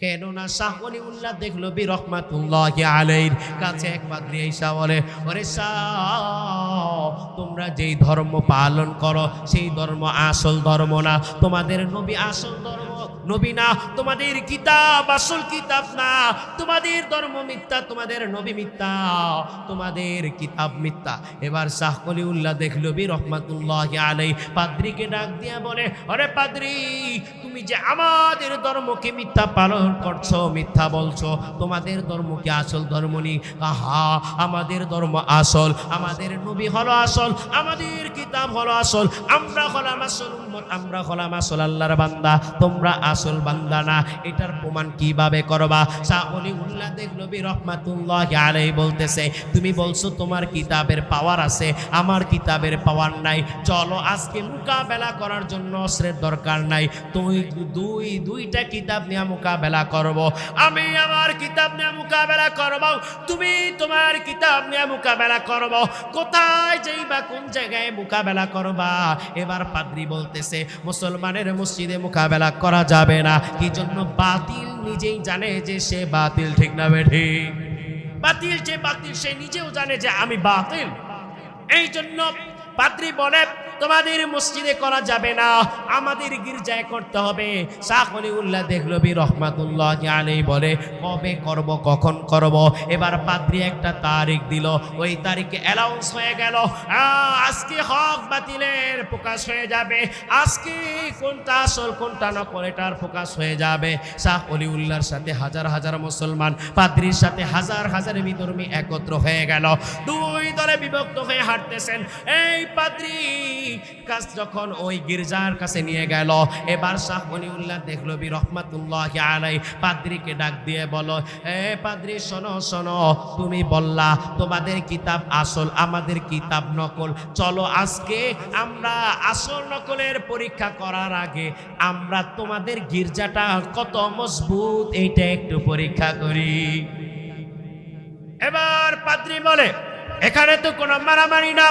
কেননা শাহ ওলিউল্লাহ দেহলভী রহমাতুল্লাহি আলাইহির কাছে এক পাদ্রী এসে বলে, ওরে শাহ, তোমরা যেই ধর্ম পালন করো সেই ধর্ম আসল ধর্ম না, তোমাদের নবী আসল ধর্ম নবী না, তোমাদের কিতাব আসল কিতাব না, তোমাদের ধর্ম মিথ্যা, তোমাদের নবী মিথ্যা, তোমাদের কিতাব মিথ্যা। এবার শাহ ওলিউল্লাহ দেহলভী রহমাতুল্লাহি আলাইহি পাদ্রীকে ডাক দিয়া বলে, আরে পাদ্রী, তুমি যে আমাদের ধর্মকে মিথ্যা পালন করছো, মিথ্যা বলছো, তোমাদের ধর্ম কি আসল ধর্ম নেই? আহা, আমাদের ধর্ম আসল, আমাদের নবী হলো আসল, আমাদের কিতাব হলো আসল, আমরা হলাম আসল উম্মত, আমরা হলাম আসল আল্লাহর বান্দা, তোমরা আসল বান্দা না। এটার প্রমাণ কিভাবে করবা? শাহ ওলিউল্লাহ দেহলভী রহমাতুল্লাহি আলাইহি বলতেছে, তুমি বলছো তোমার কিতাবের পাওয়ার আছে, আমার কিতাবের পাওয়ার নাই, চলো আজকে মোকাবেলা করার জন্য অস্ত্রের দরকার নাই, তুই দুইটা কিতাব নিয়ে মোকাবেলা করব, আমি আমার কিতাব নিয়ে মোকাবেলা করব, তুমি তোমার কিতাব নিয়ে মোকাবেলা করব, কোথায় যাইবা, কোন জায়গায় মোকাবেলা করবা? এবার পাদ্রী বলতেছে, মুসলমানের মসজিদে মোকাবেলা করা যাবে না। কি জন্য? বাতিল নিজেই জানে যে সে বাতিল, ঠিক না বেঠি? বাতিল যে বাতিল সে নিজেও জানে যে আমি বাতিল। এই জন্য পাদ্রী বলে, তোমাদের মসজিদে করা যাবে না, আমাদের গির্জায় করতে হবে। শাহ ওলিউল্লাহ দেহলভী রহমাতুল্লাহি আলাইহি বলে, কবে করব, কখন করব? এবার পাদ্রী একটা তারিখ দিল, ওই তারিখে অ্যানাউন্স হয়ে গেল, আজকে হক বাতিলের প্রকাশ হয়ে যাবে, আজকে কোনটা আসল কোনটা নকল এটার প্রকাশ হয়ে যাবে। শাহ ওলিউল্লাহর সাথে হাজার হাজার মুসলমান, পাদ্রীর সাথে হাজার হাজার বিধর্মী একত্র হয়ে গেল, দুই দলে বিভক্ত হয়ে হাঁটতেছেন। এই পাদ্রী কাজ যখন ওই গির্জার কাছে নিয়ে গেল, এবার শাহ ওলিউল্লাহ দেহলভী রহমাতুল্লাহি আলাইহি পাদ্রীকে ডাক দিয়ে বলো, এ পাদ্রী, শোনো শোনো, তুমি বললা তোমাদের কিতাব আসল, আমাদের কিতাব নকল, চলো আজকে আমরা আসল নকলের পরীক্ষা করার আগে আমরা তোমাদের গির্জাটা কত মজবুত এইটা একটু পরীক্ষা করি। এবার পাদ্রী বলে, এখানে তো কোনো মারামারি না,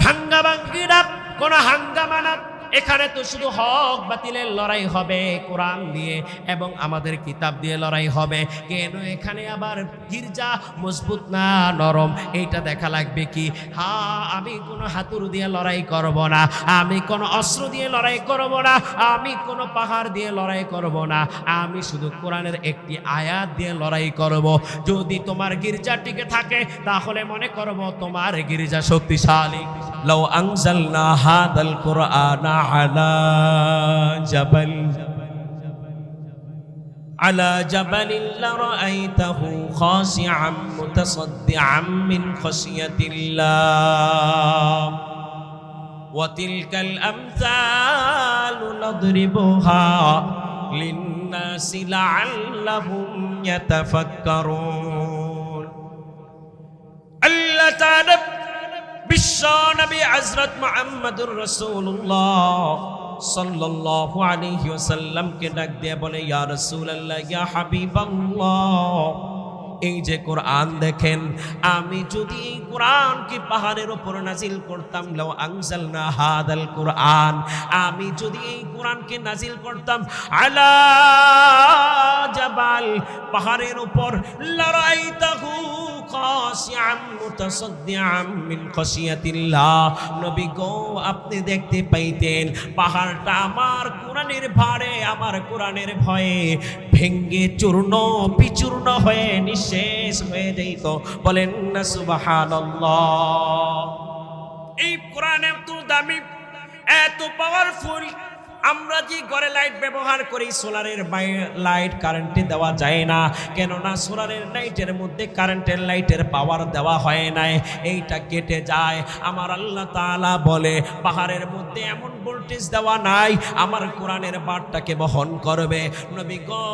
ভাঙ্গাভাঙ্গি না, কোন হাঙ্গামা না, এখানে তো শুধু হক বাতিলের লড়াই হবে, কোরআন দিয়ে এবং আমাদের কিতাব দিয়ে লড়াই হবে। কেন এখানে আবার গির্জা মজবুত না নরম এইটা দেখা লাগবে কি? হ্যাঁ, আমি কোনো হাতুড় দিয়ে লড়াই করব না, আমি কোনো অস্ত্র দিয়ে লড়াই করব না, আমি কোনো পাহাড় দিয়ে লড়াই করব না, আমি শুধু কোরআনের একটি আয়াত দিয়ে লড়াই করব। যদি তোমার গির্জা টিকে থাকে তাহলে মনে করব তোমার গির্জা শক্তিশালী। লাউ আনজালনা হাদাল কুরআনা على جبل لرأيته خاشعا متصدعا من خشية الله وتلك الأمثال نضربها للناس لعلهم يتفكرون. الله تعالى বিশ্ব নবী হযরত মুহাম্মদুর রাসূলুল্লাহ সাল্লাল্লাহু আলাইহি ওয়াসাল্লামকে ডাক দিয়ে বলে, ইয়া রাসূলুল্লাহ, ইয়া হাবিবাল্লাহ, এই যে কোরআন দেখেন, আমি যদি এই কোরআনকে পাহাড়ের উপর নাজিল করতাম, লাউ আনজালনা হাদাল কোরআন, আমি যদি এই কোরআনকে নাজিল করতাম আলা জাবাল, পাহাড়ের উপর, লারাইতাহু খাশিআন মুতাসাদ্দিআন মিন খাশিয়াতিল্লাহ, নবী গো, আপনি দেখতে পাইতেন পাহাড়টা আমার কোরআনের ভারে, আমার কোরআনের ভয়ে ভেঙ্গে চূর্ণ বিচূর্ণ হয়ে নিঃশেষ হয়ে যেত। বলেন না সুবহানাল্লাহ। এই কোরআন এত দামি, এত পাওয়ারফুল, আমরা যে ঘরে লাইট ব্যবহার করি, সোলারের লাইট কারেন্টে দেওয়া যায় না, কেননা সোলারের লাইটের মধ্যে কারেন্টের লাইটের পাওয়ার দেওয়া হয় নাই, এইটা কেটে যায়। আমার আল্লাহ তাআলা বলে, পাহাড়ের মধ্যে এমন ভোল্টেজ দেওয়া নাই আমার কোরআনের বার্তাকে বহন করবে। নবী গো,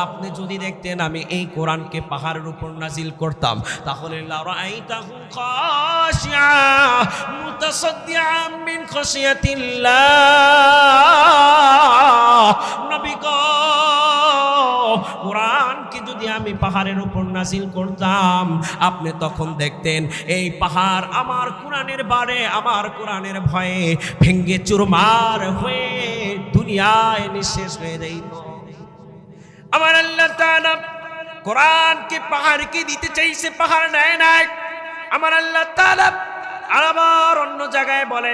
আপনি যদি দেখতেন আমি এই কোরআনকে পাহাড়ের উপর নাজিল করতাম, তাহলে লারাআইতাহু খাশিআ মুতাসাদ্দিআন মিন খাশিয়াতিল্লাহ, নবী গো, কোরআনকে যদি আমি পাহাড়ের উপর নাজিল করতাম, আপনি তখন দেখতেন এই পাহাড় আমার কোরআনের বারে, আমার কোরআনের ভয়ে ভেঙ্গে চুরমার হয়ে দুনিয়ায় নিঃশেষ হয়ে যাইত। আমার আল্লাহ তাআলা কোরআনকে পাহাড়কে দিতে চাইছে, পাহাড় নেয় নাই। আমার আল্লাহ তাআলা আবার অন্য জায়গায় বলে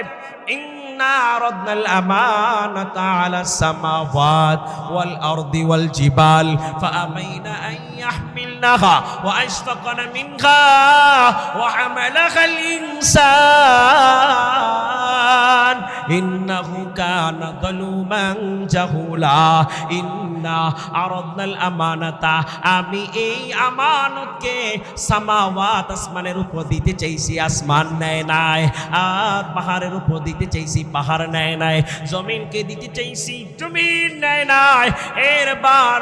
ইন্না আরাদনাল আমানাতা আলাস সামাওয়াত ওয়াল আরদি ওয়াল জিবাল ফাআমাইনা আন ইয়াহমিলনাহা ওয়া আশফাকনা মিনহা ওয়া হামালাহাল ইনসান ইন্নাহু কানা যালুমান জাহুলা। ইন্না আরাদনাল আমানাতা, আমি এই আমানতকে সামাওয়াত আসমানের উপর দিতে চাইছি, আসমান নেয় নাই। আর পাহাড়ের উপর দিতে চাইছি, পাহাড় নেয় নাই। জমিনকে দিতে চাইছি, জমিন নেয় নাই। এরবার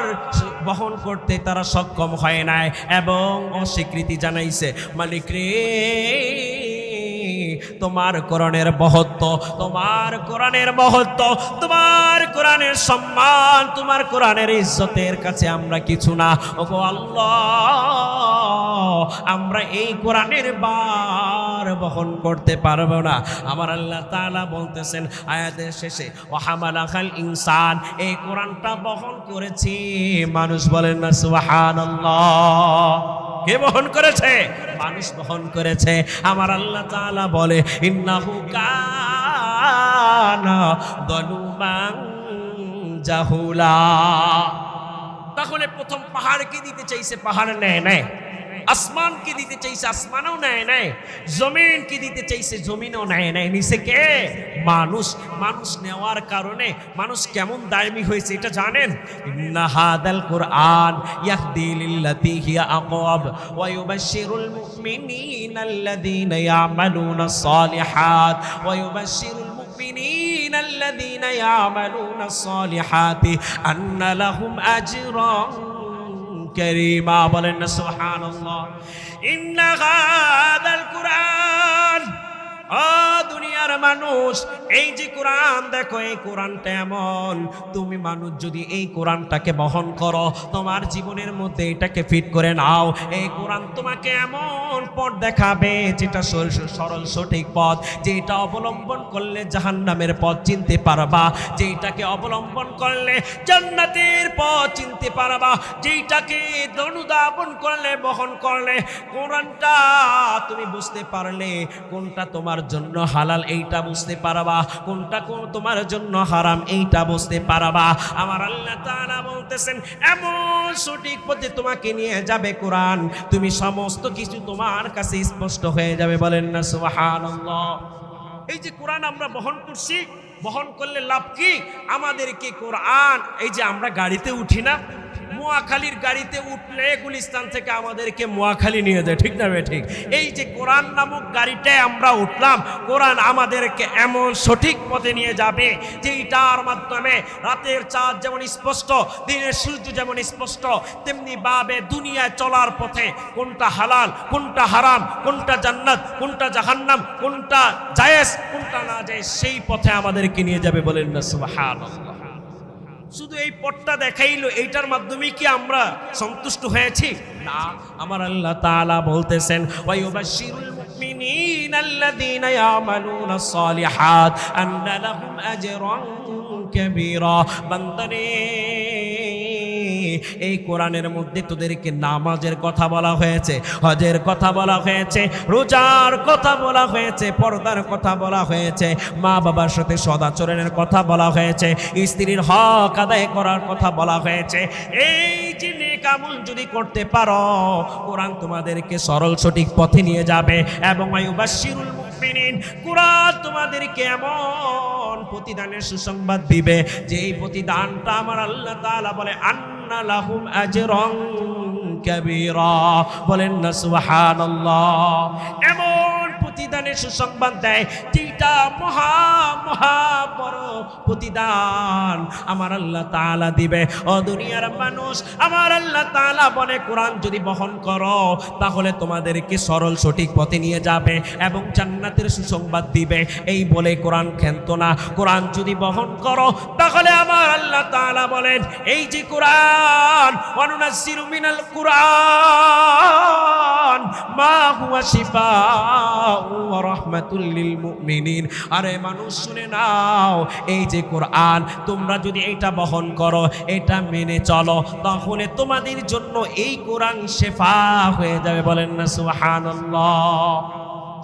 বহন করতে তারা সক্ষম হয় নাই এবং অস্বীকৃতি জানাইছে। মালিক রে, তোমার কোরআনের মহত্ব, তোমার কোরআনের মহত্ব, তোমার কোরআনের সম্মান, তোমার কোরআনের ইজ্জতের কাছে আমরা কিছু না। ওগো আল্লাহ, আমরা এই কোরআনের ভার বহন করতে পারবো না। আমার আল্লাহ তাআলা বলতেছেন আয়াতের শেষে, ওয়া হামালাহাল ইনসান, এই কোরআনটা বহন করেছি মানুষ। বলেন না সুবহানাল্লাহ। কে বহন করেছে? মানুষ বহন করেছে। আমার আল্লাহ তাআলা বলে ইন্নাহু কানা যালুমান জাহুলা। তাহলে প্রথম পাহাড়কে দিতে চাইছে, পাহাড় নেয় নাই। আসমানকে দিতে চাইছে, আসমানও নেয় নাই। জমিনকে দিতে চাইছে, জমিনও নেয় নাই। নিচে কে? মানুষ। মানুষ নেওয়ার কারণে মানুষ কেমন দায়মি হয়েছে এটা জানেন? ইন্না হাদাল কুরআন ইয়াহদি লিল্লাতী হিয়া আকওয়াম ওয়া ইউবাশশিরুল মুমিনিনা আল্লাযীনা ইয়ামালুনাস সালিহাত ওয়া ইউবাশশিরুল মুমিনিনা আল্লাযীনা ইয়ামালুনাস সালিহাতি আন্না লাহুম আজরান কারীমা। বলেন না সুবহানাল্লাহ। ইন্না হাদাল কুরআন, দুনিয়ার মানুষ, এই যে কোরআন দেখো, এই কোরআনটা এমন, তুমি মানুষ যদি এই কোরআনটাকে বহন করো, তোমার জীবনের মধ্যে এটাকে ফিট করে নাও, এই কোরআন তোমাকে এমন পথ দেখাবে যেটা সরল সঠিক পথ, যেটা অবলম্বন করলে জাহান্নামের পথ চিনতে পারবা, যেটাকে অবলম্বন করলে জান্নাতের পথ চিনতে পারবা, যেটাকে অনুধাবন করলে, বহন করলে, কোরআনটা তুমি বুঝতে পারলে কোনটা তোমার জন্য হালাল এইটা বুঝতে পারবা, কোনটা তোমার জন্য হারাম এইটা বুঝতে পারবা। আমার আল্লাহ তাআলা বলতেছেন এমন সঠিক পথে তোমাকে নিয়ে যাবে কোরআন, তুমি সমস্ত কিছু তোমার কাছে স্পষ্ট হয়ে যাবে। বলেন না সুবহানাল্লাহ। এই যে কোরআন আমরা বহন করছি, বহন করলে লাভ কি? আমাদেরকে কোরআন, এই যে আমরা গাড়িতে উঠি না, মোয়াখালীর গাড়িতে উঠলে গুলিস্তান থেকে আমাদেরকে মোয়াখালী নিয়ে যায়, ঠিক না ঠিক? এই যে কোরআন নামক গাড়িটায় আমরা উঠলাম, কোরআন আমাদেরকে এমন সঠিক পথে নিয়ে যাবে যেটার মাধ্যমে রাতের চাঁদ যেমন স্পষ্ট, দিনের সূর্য যেমন স্পষ্ট, তেমনি ভাবে দুনিয়ায় চলার পথে কোনটা হালাল, কোনটা হারাম, কোনটা জান্নাত, কোনটা জাহান্নাম, কোনটা জায়েজ, কোনটা না জায়েজ, সেই পথে আমাদেরকে নিয়ে যাবে। বলেন না সুবহানাল্লাহ। শুধু এই পথটা দেখাইলো, এইটার মাধ্যমে কি আমরা সন্তুষ্ট হয়েছি? না। আমার আল্লাহ তাআলা বলতেছেন ওয়া ইউবাশশিরুল মুমিনিনা আল্লাযীনা ইয়ামালুনাস সালিহাত আন্না লাহুম আজরান কাবীরা। বান্দারে, এই কোরআনের মধ্যে তোদেরকে নামাজের কথা বলা হয়েছে, হজের কথা বলা হয়েছে, রোজার কথা বলা হয়েছে, পর্দার কথা বলা হয়েছে, মা বাবার সাথে সদাচরণের কথা বলা হয়েছে, স্ত্রীর হক আদায় করার কথা বলা হয়েছে। এই যে নেক আমল যদি করতে পারো, কোরআন তোমাদেরকে সরল সঠিক পথে নিয়ে যাবে। এবং আয়ুবাশশিরুল মুমিনিন, কোরআন তোমাদেরকে এমন প্রতিদানের সুসংবাদ দিবে যে এই প্রতিদানটা আমার আল্লাহ তাআলা বলে আন্না লাহুম আজরান কাবীরা। বলেন না সুবহানাল্লাহ। এমন প্রতিদানের সুসংবাদ দেয় যেটা মহা মহা বড় প্রতিদান আমার আল্লাহ তাআলা দিবে। ও দুনিয়ার মানুষ, আমার আল্লাহ তাআলা বলে কোরআন যদি বহন করো তাহলে তোমাদেরকে সরল সঠিক পথে নিয়ে যাবে এবং জান্নাতের সুসংবাদ দিবে। এই বলে কোরআন খেন্ত না, কোরআন যদি বহন করো তাহলে আমার আল্লাহ তাআলা বলেন এই যে কোরআন, ওয়ানুনাজ্জিলু মিনাল কুরআন মা হুয়া শিফাউ ওয়া রাহমাতুল লিল মুমিনিন। আরে মানুষ শুনে নাও, এই যে কোরআন তোমরা যদি এটা বহন করো, এটা মেনে চলো, তাহলে তোমাদের জন্য এই কোরআন শিফা হয়ে যাবে। বলেন না সুবহানাল্লাহ।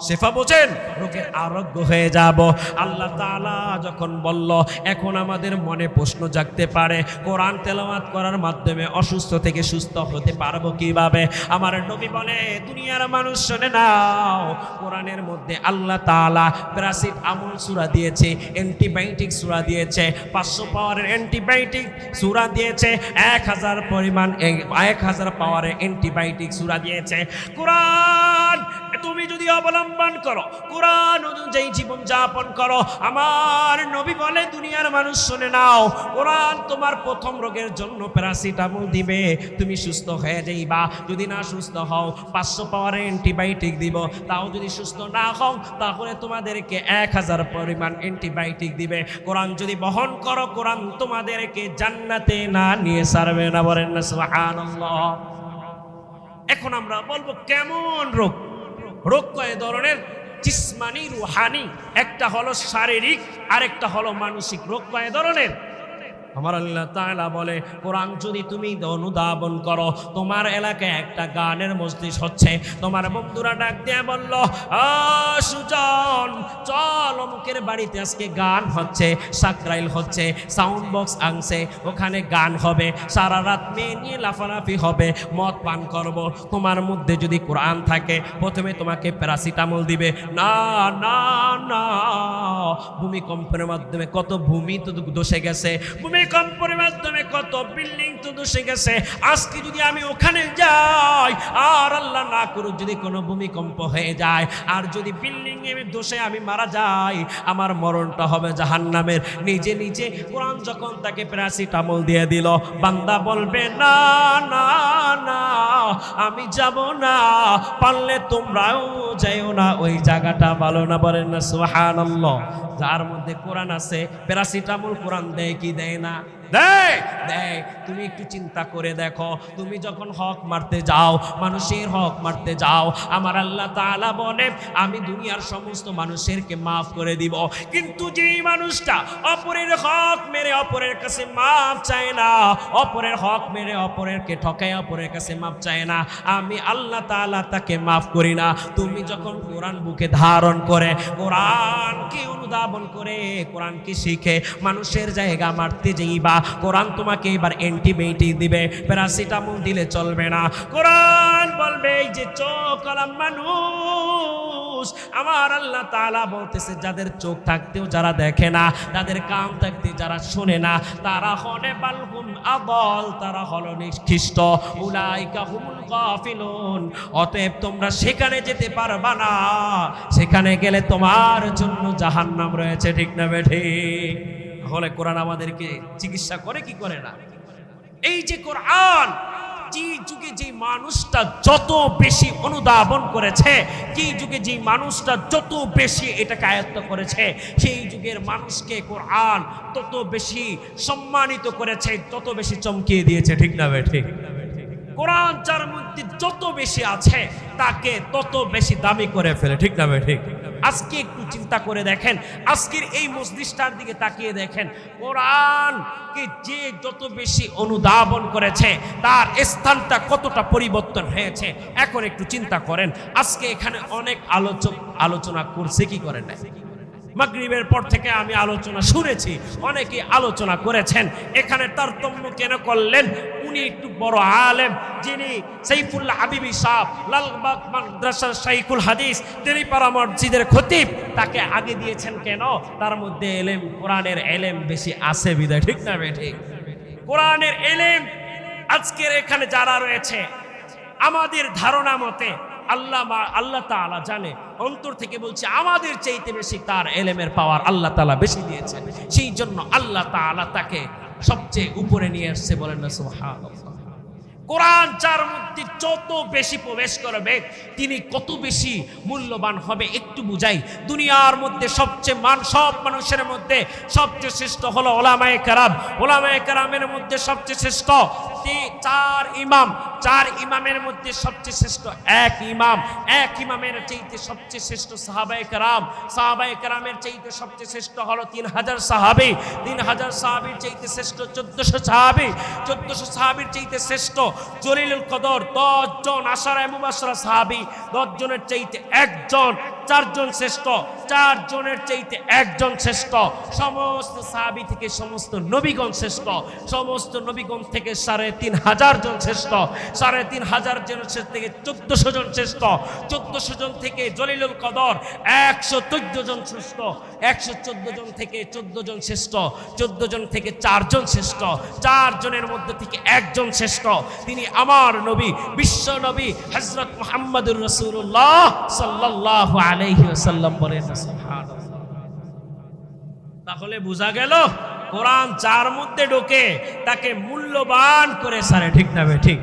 শেফা বোঝেন, রোগের আরোগ্য হয়ে যাব। আল্লাহ তাআলা যখন বলল, এখন আমাদের মনে প্রশ্ন জাগতে পারে, কোরআন তেলাওয়াত করার মাধ্যমে অসুস্থ থেকে সুস্থ হতে পারবো কিভাবে? আমার নবী বলে, দুনিয়ার মানুষ শুনে নাও, কোরআনের মধ্যে আল্লাহ তাআলা প্যারাসিট আমল সূরা দিয়েছে, অ্যান্টিবায়োটিক সূরা দিয়েছে, 500 পাওয়ারের অ্যান্টিবায়োটিক সূরা দিয়েছে, 1000 পরিমাণ 1000 পাওয়ারের অ্যান্টিবায়োটিক সূরা দিয়েছে। কোরআন তুমি যদি অবলম্বন করো, কোরআন অনুযায়ী জীবন যাপন করো, আমার নবী বলে, দুনিয়ার মানুষ শুনে নাও, কোরআন তোমার প্রথম রোগের জন্য প্যারাসিটামল দিবে, তুমি সুস্থ হয়ে যাইবা। যদি না সুস্থ হও, 500 পাওয়ারের অ্যান্টিবায়োটিক দিব, তাও যদি সুস্থ না হও, তাহলে তোমাদেরকে 1000 পরিমাণ অ্যান্টিবায়োটিক দিবে। কোরআন যদি বহন করো, কোরআন তোমাদেরকে জান্নাতে না নিয়ে ছাড়বে না। বলেন না সুবহানাল্লাহ। এখন আমরা বলবো, কেমন রোগ? রোগ কয় ধরনের? জিসমানি, রুহানি। একটা হলো শারীরিক, আরেকটা হলো মানসিক। রোগ কয় ধরনের? আমার আল্লাহ তাআলা বলে, কোরআন যদি তুমি অনুধাবন করো, তোমার এলাকায় একটা গানের মজলিস হচ্ছে, তোমার বন্ধুরা ডাক দিয়ে বলল, সুজন চল, অমুকের বাড়িতে আজকে গান হচ্ছে, সাকরাইল হচ্ছে, সাউন্ড বক্স আনছে, ওখানে গান হবে, সারা রাত মেয়ে নিয়ে লাফালাফি হবে, মদ পান করব। তোমার মধ্যে যদি কোরআন থাকে, প্রথমে তোমাকে প্যারাসিটামল দিবে। না না না, ভূমিকম্পের মাধ্যমে কত ভূমি তো ধসে গেছে, ভূমিকম্পের মাধ্যমে কত বিল্ডিং তো ধসে গেছে। আজকে যদি আমি ওখানে যাই, আর আল্লাহ না করুক যদি কোনো ভূমিকম্প হয়ে যায়, আর যদি বিল্ডিং এ ধসে আমি মারা যাই, আমার মরণটা হবে জাহান্নামের। নিজে নিজে কোরআন যখন তাকে প্যারাসিটামল দিয়ে দিল, বান্দা বলবে, না না না, আমি যাব না, পারলে তোমরাও যাইও না, ওই জায়গাটা ভালো না। বলেন না সুবহানাল্লাহ। যার মধ্যে কোরআন আছে, প্যারাসিটামল কোরআন দেয় কি দেয় না? দেয়, দেয়। তুমি একটু চিন্তা করে দেখো, তুমি যখন হক মারতে যাও, মানুষের হক মারতে যাও, আমার আল্লাহ তাআলা বলে, আমি দুনিয়ার সমস্ত মানুষেরকে মাফ করে দিব, কিন্তু যেই মানুষটা অপরের হক মেরে অপরের কাছে মাফ চায় না, অপরের হক মেরে অপরেরকে ঠকায় অপরের কাছে মাফ চায় না, আমি আল্লাহ তাআলা তাকে মাফ করি না। তুমি যখন কোরআন বুকে ধারণ করে, কোরআনকে অনুধাবন করে, কোরআনকে শিখে মানুষের জায়গা মারতে যাইবা, কোরআন তোমাকে এবার অ্যান্টিবায়োটিক দিবে, প্যারাসিটামল দিলে চলবে না। কোরআন বলবে, এই যে চোখওয়ালা মানুষ, আমার আল্লাহ তাআলা বলতেছে, যাদের চোখ থাকতেও যারা দেখে না, তাদের কান থাকতে যারা শোনে না, তারা হলে বালহুম আদল, তারা হলো নিকৃষ্ট, উলাইকা হুমুল গাফিলুন। অতএব তোমরা সেখানে যেতে পারবা না, সেখানে গেলে তোমার জন্য জাহান্নাম রয়েছে। ঠিক না বেঠিক? হলে কোরআন আমাদেরকে চিকিৎসা করে কি করে না? এই যে কোরআন, যে যুগে যে মানুষটা যত বেশি অনুধাবন করেছে, যে যুগে যে মানুষটা যত বেশি এটাকে আয়ত্ত করেছে, সেই যুগের মানুষকে কোরআন তত বেশি সম্মানিত করেছে, তত বেশি চমকিয়ে দিয়েছে। ঠিক না বেঠিক? কোরআন যার মধ্যে যত বেশি আছে, তাকে তত বেশি দামি করে ফেলে। ঠিক না বেঠিক? আজকে একটু চিন্তা করে দেখেন, আজকের এই মজলিসটার দিকে তাকিয়ে দেখেন, কোরআনকে যে যত বেশি অনুধাবন করেছে, তার স্থানটা কতটা পরিবর্তন হয়েছে। এখন একটু চিন্তা করেন, আজকে এখানে অনেক আলোচনা করছে কি করেন না? মাগরিবের পর থেকে আমি আলোচনা শুনেছি, অনেকে আলোচনা করেছেন। এখানে তারতম্য কেন করলেন? উনি একটু বড় আলেম, যিনি সাইফুল্লাহ হাবিবি সাহেব, লালবাগ মাদ্রাসার শাইখুল হাদিস, তিনি পাড়া মসজিদের খতিব, তাকে আগে দিয়েছেন কেন? তার মধ্যে এলেম, কোরআনের এলেম বেশি আছে বিদায়। ঠিক না বেঠিক? কোরআনের এলেম আজকের এখানে যারা রয়েছে, আমাদের ধারণা মতে আল্লাহ তাআলা জানে, অন্তর থেকে বলছে, আমাদের চাইতে বেশি তার এলেমের পাওয়ার আল্লাহ তাআলা বেশি দিয়েছেন। সেই জন্য আল্লাহ তাআলা তাকে সবচেয়ে উপরে নিয়ে আসছে। বলেন না সুবহানাল্লাহ। কোরআন যার মধ্যে যত বেশি প্রবেশ করবে, তিনি কত বেশি মূল্যবান হবে। একটু বুঝাই, দুনিয়ার মধ্যে সবচেয়ে সব মানুষের মধ্যে সবচেয়ে শ্রেষ্ঠ হলো ওলামায়ে কেরাম। ওলামায়ে কেরামের মধ্যে সবচেয়ে শ্রেষ্ঠ চার ইমাম, চার ইমামের মধ্যে সবচেয়ে শ্রেষ্ঠ এক ইমাম, এক ইমামের চাইতে সবচেয়ে শ্রেষ্ঠ সাহাবায়ে কেরাম, সাহাবায়ে কেরামের চাইতে সবচেয়ে শ্রেষ্ঠ হলো 3000 সাহাবী, 3000 সাহাবীর চাইতে শ্রেষ্ঠ 1400 সাহাবী, 1400 সাহাবীর চাইতে শ্রেষ্ঠ জলিলুল কদর 10 জন আশারায়ে মুবাশশারা সাহাবী, 10 জনের চাইতে একজন, 4 জন শ্রেষ্ঠ, 4 জনের চাইতে একজন শ্রেষ্ঠ, সমস্ত সাহাবী থেকে সমস্ত নবীগণ শ্রেষ্ঠ, সমস্ত নবীগণ থেকে 3500 জন শ্রেষ্ঠ, 3500 জন থেকে 1400 জন শ্রেষ্ঠ, 1400 জন থেকে জলিলুল কদর 114 জন শ্রেষ্ঠ, 114 জন থেকে 14 জন শ্রেষ্ঠ, 14 জন থেকে 4 জন শ্রেষ্ঠ, 4 জনের মধ্যে থেকে একজন শ্রেষ্ঠ, তিনি আমার নবী, বিশ্ব নবী হযরত মুহাম্মদুর রাসূলুল্লাহ সাল্লাল্লাহু আলাইহি ওয়াসাল্লাম বলেন সুবহানাল্লাহ। তাহলে বোঝা গেল কোরআন যার মধ্যে ঢোকে তাকে মূল্যবান করে সারে, ঠিক না বে ঠিক?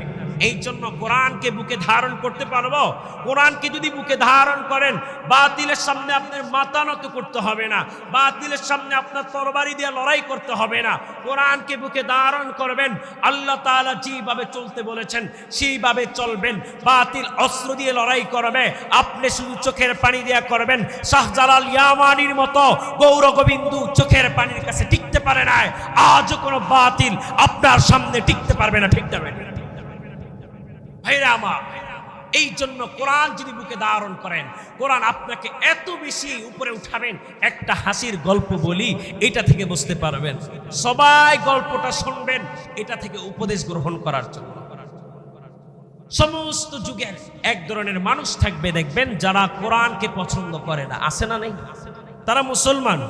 এই জন্য কোরআনকে বুকে ধারণ করতে পারবো। কোরআনকে যদি বুকে ধারণ করেন, বাতিলের সামনে আপনার মাথা নত করতে হবে না, বাতিলের সামনে আপনার তরবারি দিয়ে লড়াই করতে হবে না। কোরআনকে বুকে ধারণ করবেন, আল্লাহ তাআলা যেভাবে চলতে বলেছেন সেইভাবে চলবেন। বাতিল অস্ত্র দিয়ে লড়াই করবে, আপনি শুধু চোখের পানি দিয়ে করবেন। শাহজালাল ইয়ামানির মতো গৌর গোবিন্দু চোখের পানির কাছে টিকতে পারে না, আজও কোনো বাতিল আপনার সামনে টিকতে পারবে না, ঠিক না? ভাইরা আমার, এই জন্য কোরআন যদি বুকে ধারণ করেন, কোরআন আপনাকে এত বেশি উপরে উঠাবেন। একটা হাসির গল্প বলি, এটা থেকে বুঝতে পারবেন। সবাই গল্পটা শুনবেন এটা থেকে উপদেশ গ্রহণ করার জন্য। সমস্ত যুগের এক ধরনের মানুষ থাকবে, দেখবেন যারা কোরআনকে পছন্দ করে না, আছে না নেই? তারা মুসলমান,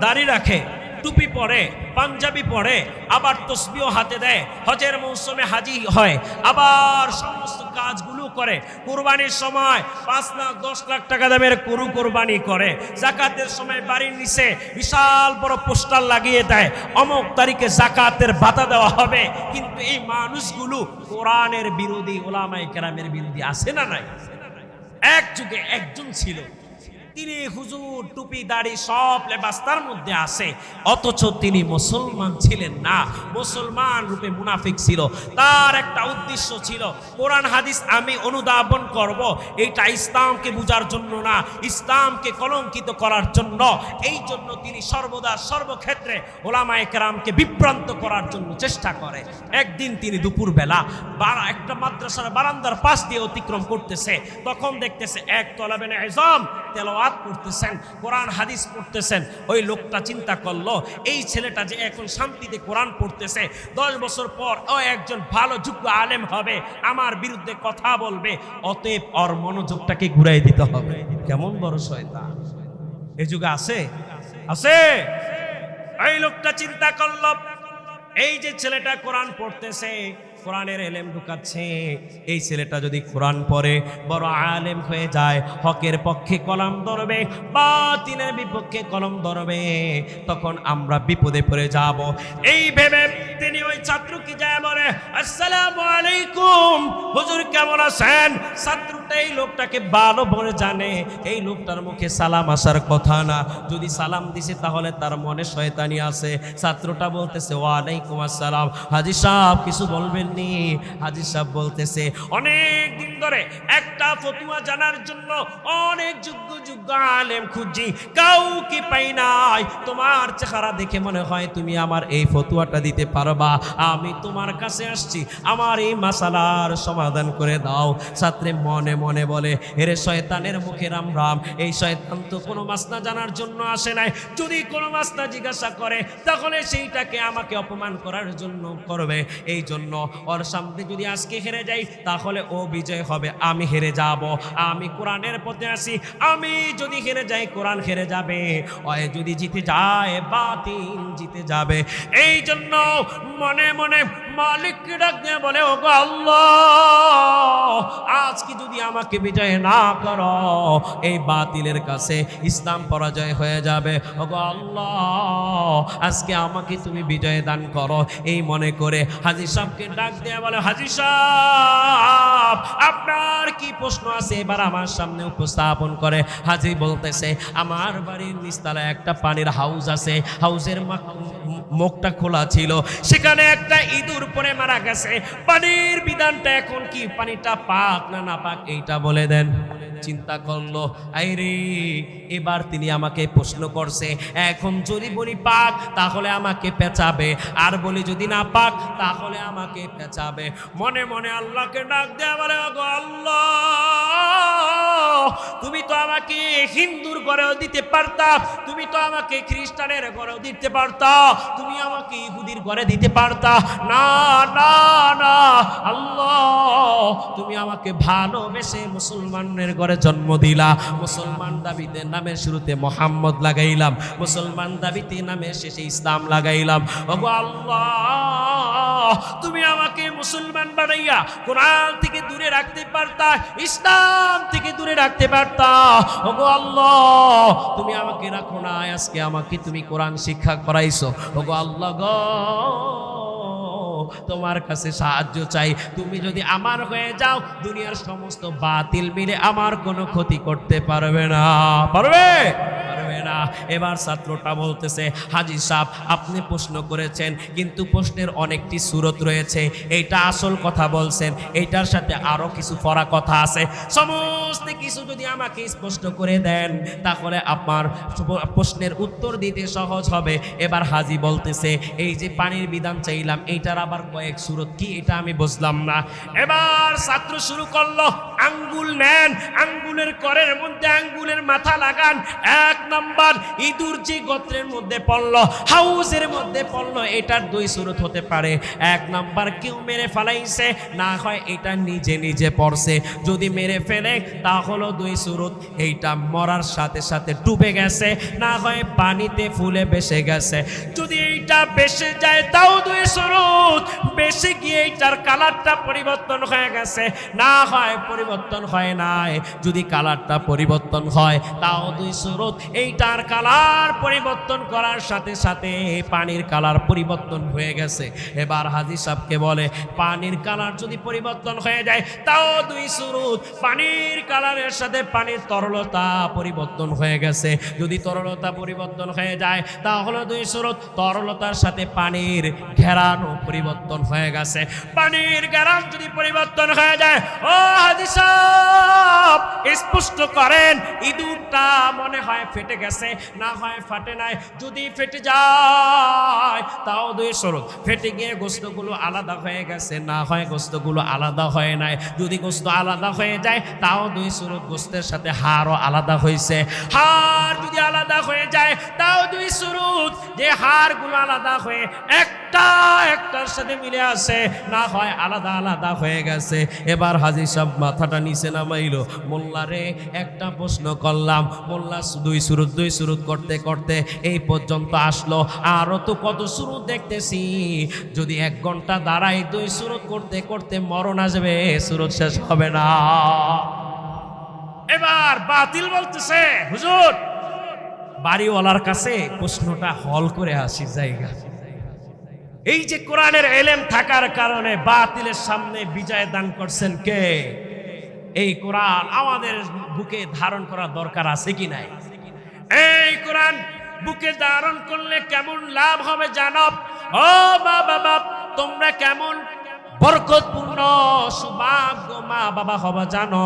দাড়ি রাখে, টুপি পরে, পাঞ্জাবি পরে, আবার তসবিহ হাতে দেয়, হজের মৌসুমে হাজি হয়, আবার সমস্ত কাজগুলো করে। কুরবানির সময় 5 লাখ 10 লাখ টাকা দামের গরু কুরবানি করে। যাকাতের সময় বাড়ির নিচে বিশাল বড় পোস্টার লাগিয়ে দেয়, অমুক তারিখে যাকাতের ভাতা দেওয়া হবে। কিন্তু এই মানুষগুলো কোরআনের বিরোধী, উলামায়ে কেরামের বিরোধী, আছে না নাই? এক যুগে একজন ছিল, তিনি হুজুর, টুপি দাড়ি সব লেবাস তার মধ্যে আছে, অথচ তিনি মুসলমান ছিলেন না, মুসলমান রূপে মুনাফিক ছিল। তার একটা উদ্দেশ্য ছিল, কোরআন হাদিস আমি অনুধাবন করব, এইটা ইসলামকে বোঝার জন্য না, ইসলামকে কলঙ্কিত করার জন্য। এই জন্য তিনি সর্বদা সর্বক্ষেত্রে উলামায়ে কেরামকে বিভ্রান্ত করার জন্য চেষ্টা করে। একদিন তিনি দুপুরবেলা একটা মাদ্রাসার বারান্দার পাশ দিয়ে অতিক্রম করতেছে, তখন দেখতেছে এক তলাবে ইলম তেলাওয়াত করতেছেন, কোরআন হাদিস পড়তেছেন। ওই লোকটা চিন্তা করলো, এই ছেলেটা যে এখন শান্তিতে কোরআন পড়তেছে, 10 বছর পর ও একজন ভালো যোগ্য আলেম হবে, আমার বিরুদ্ধে কথা বলবে, অতএব ওর মনোযোগটাকে ঘুরাই দিতে হবে। কেমন বড় শয়তান! এই যুগে আছে, আছে। এই লোকটা চিন্তা করলো, এই যে ছেলেটা কোরআন পড়তেছে, কোরআনের ইলম ঢুকাচ্ছে, এই ছেলেটা যদি কোরআন পড়ে বড় আলেম হয়ে যায়, হকের পক্ষে কলম ধরবে, বাতিলের বিপক্ষে কলম ধরবে, তখন আমরা বিপদে পড়ে যাব। এই ভেবে তিনি ওই ছাত্রকে যায় বলে, আসসালামু আলাইকুম হুজুর, কেমন আছেন? ছাত্রটা এই লোকটাকে ভালো বলে জানে, এই লোকটার মুখে সালাম আসার কথা না, যদি সালাম দিছে তাহলে তার মনে শয়তানি আছে। ছাত্রটা বলতেছে, ওয়ালাইকুম আসসালাম, হাজী সাহেব কিছু বলবেন? হাজী সাহেব বলতেছে, অনেক দিন ধরে একটা ফতুয়া জানার জন্য অনেক যোগ্য আলেম খুঁজি, কাউকে পাই নাই। তোমার চেহারা দেখে মনে হয় তুমি আমার এই ফতুয়াটা দিতে পারবা, আমি তোমার কাছে আসছি, আমার এই মাসালার সমাধান করে দাও। ছাত্রে মনে মনে বলে, এরে শয়তানের মুখে রাম রাম, এই শয়তান তো কোনো মাসলা জানার জন্য আসে নাই, যদি কোনো মাসলা জিজ্ঞাসা করে তাহলে সেইটাকে আমাকে অপমান করার জন্য করবে। এই জন্য ওর সামনে যদি আজকে হেরে যাই তাহলে ও বিজয় হবে, আমি হেরে যাব। আমি কোরআনের পথে আসি, আমি যদি হেরে যাই কোরআন হেরে যাবে, ও যদি জিতে যায় বাতিল জিতে যাবে। এই জন্য মনে মনে মালিককে ডাক দিয়ে বলে, ওগো আল্লাহ, আজকে যদি আমাকে বিজয় না করো, এই বাতিলের কাছে ইসলাম পরাজয় হয়ে যাবে। ওগো আল্লাহ, আজকে আমাকে তুমি বিজয় দান করো। এই মনে করে হাজী সাহেবকে ডাক দিয়ে বলে, হাজী সাহেব আপনার কি প্রশ্ন আছে এবার আমার সামনে উপস্থাপন করে। হাজী বলতেছে, আমার বাড়ির নিচতলায় একটা পানির হাউস আছে, হাউসের মুখটা খোলা ছিল, সেখানে একটা ইঁদুর পরে মারা গেছে। পানির বিধানটা এখন কি, পানিটা পাক না না পাক এইটা বলে দেন। চিন্তা করলো, আইরে এবার তিনি আমাকে প্রশ্ন করছে, এখন যদি বলি পাক তাহলে আমাকে পেঁচাবে, আর বলি যদি না পাক তাহলে আমাকে পেঁচাবে। মনে মনে আল্লাহকে ডাক দেয়া বলে, ওগো আল্লাহ, তুমি তো আমাকে হিন্দুর ঘরেও দিতে পারতা, তুমি তো আমাকে খ্রিস্টানের ঘরেও দিতে পারতা, তুমি আমাকে ইহুদির ঘরে দিতে পারতা। না না না আল্লাহ, তুমি আমাকে ভালোবেসে মুসলমানের ঘরে জন্ম দিলা। মুসলমান দাবিতে নামের শুরুতে মোহাম্মদ লাগাইলাম, মুসলমান দাবিতে নামের শেষে ইসলাম লাগাইলাম। ওগো আল্লাহ, তুমি আমাকে মুসলমান বানাইয়া কোরআন থেকে দূরে রাখতে পারতা, ইসলাম থেকে দূরে রাখতে পারতা। ওগো আল্লাহ, তুমি আমাকে রাখো না, আজকে আমাকে তুমি কোরআন শিক্ষা করাইছো। ওগো আল্লাহ গো, তোমার কাছে সাহায্য চাই। তুমি যদি আমার হয়ে যাও, দুনিয়ার সমস্ত বাতিল মিলে আমার কোনো ক্ষতি করতে পারবে না। পারবে? পারবে না। এবার ছাত্রটা বলতেছে, হাজী সাহেব আপনি প্রশ্ন করেছেন, কিন্তু প্রশ্নের অনেকটি সূরত রয়েছে, এইটা আসল কথা বলছেন, এইটার সাথে আরো কিছু পড়া কথা আছে, সমস্ত কিছু যদি আমাকে স্পষ্ট করে দেন তাহলে আপনার প্রশ্নের উত্তর দিতে সহজ হবে। এবার হাজী বলতেছে, এই যে পানির বিধান চাইলাম, এইটার আবার কয়েক সূরত কি এটা আমি বুঝলাম না। এবার ছাত্র শুরু করলো, আঙ্গুল নেন, আঙ্গুলের করের মধ্যে আঙ্গুলের মাথা লাগান। এক নাম্বার, ইঁদুর যে গোত্রের মধ্যে পড়লো, হাউজের মধ্যে পড়লো, এটার দুই সূরত হতে পারে। এক নাম্বার, কেউ মেরে ফেলাইছে, না হয় এটা নিজে নিজে পড়ছে। যদি মেরে ফেলে তাহলে দুই সূরত, এইটা মরার সাথে সাথে ডুবে গেছে, না হয় পানিতে ফুলে ভেসে গেছে। যদি এইটা ভেসে যায় তাও দুই সূরত, বেশি গিয়ে এইটার কালারটা পরিবর্তন হয়ে গেছে, না হয় পরিবর্তন হয় নাই। যদি কালারটা পরিবর্তন হয় তাও দুই সূরত, এইটার কালার পরিবর্তন করার সাথে সাথে পানির কালার পরিবর্তন হয়ে গেছে। এবার হাজী সাহেবকে বলে, পানির কালার যদি পরিবর্তন হয়ে যায় তাও দুই সূরত, পানির কালারের সাথে পানির তরলতা পরিবর্তন হয়ে গেছে। যদি তরলতা পরিবর্তন হয়ে যায় তাহলে দুই সূরত, তরলতার সাথে পানির ঘেরানো পরিবর্তন হয়ে গেছে। পানির ঘেরান যদি পরিবর্তন হয়ে যায়, ও হাজী সাহেব স্পষ্ট করেন, ইঁদুরটা মনে হয় ফেটে গেছে, না হয় ফাটে নাই। যদি ফেটে যায় তাও দুই সূরত, ফেটে গিয়ে গোস্তগুলো আলাদা হয়ে গেছে, না হয় গোস্তগুলো আলাদা হয় নাই। যদি গোস্ত আলাদা হয়ে যায় তাও দুই সূরত, গোস্তের সাথে হাড়ও আলাদা হয়েছে। হাড় যদি আলাদা হয়ে যায় তাও দুই সূরত, যে হাড়গুলো আলাদা হয়ে একটা একটার সাথে মিলে আসে, না হয় আলাদা আলাদা হয়ে গেছে। এবার হাজী সাহেব মাথাটা নিচে নামাইলো, মোল্লা রে একটা প্রশ্ন করলাম, মোল্লা দুই সূরত করতে করতে এই পর্যন্ত আসলো, আরো তো কত সূরত দেখতেছি, যদি 1 ঘন্টা দাঁড়াই দুই সূরত করতে করতে মরণ আসবে, সূরত শেষ হবে না। এবার বাতিল বলতেছে, হুজুর বাড়িওয়ালার কাছে প্রশ্নটা হল করে আসি জায়গা। এই যে কোরআনের ইলম থাকার কারণে বাতিলের সামনে বিজয় দান করছেন কে? এই কোরআন আমাদের বুকে ধারণ করা দরকার আছে কি নাই? এই কোরআন বুকে ধারণ করলে কেমন লাভ হবে জানো? ও বাবা, তোমরা কেমন বরকতপূর্ণ সৌভাগ্য মা বাবা হবা জানো?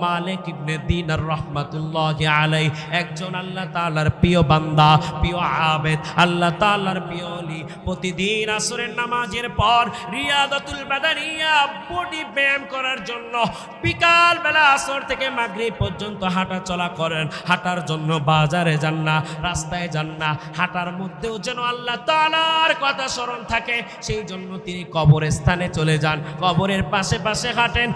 মালিক ইবনে দিনার রাহমাতুল্লাহি আলাইহি একজন আল্লাহ তাআলার প্রিয় বান্দা, প্রিয় আবেদ, আল্লাহ তাআলার প্রিয় ওলি। প্রতিদিন আসরের নামাজের পর রিয়াদাতুল বাদানিয়া বডি ব্যায়াম করার জন্য বিকাল বেলা আসর থেকে মাগরিব পর্যন্ত হাঁটা চলা করেন। হাঁটার জন্য বাজারে যান না, রাস্তায় যান না, হাঁটার মধ্যেও যেন আল্লাহ তাআলার কথা স্মরণ থাকে, সেই জন্য তিনি কবরস্থানে চলে যান, কবরের পাশে পাশে হাঁটেন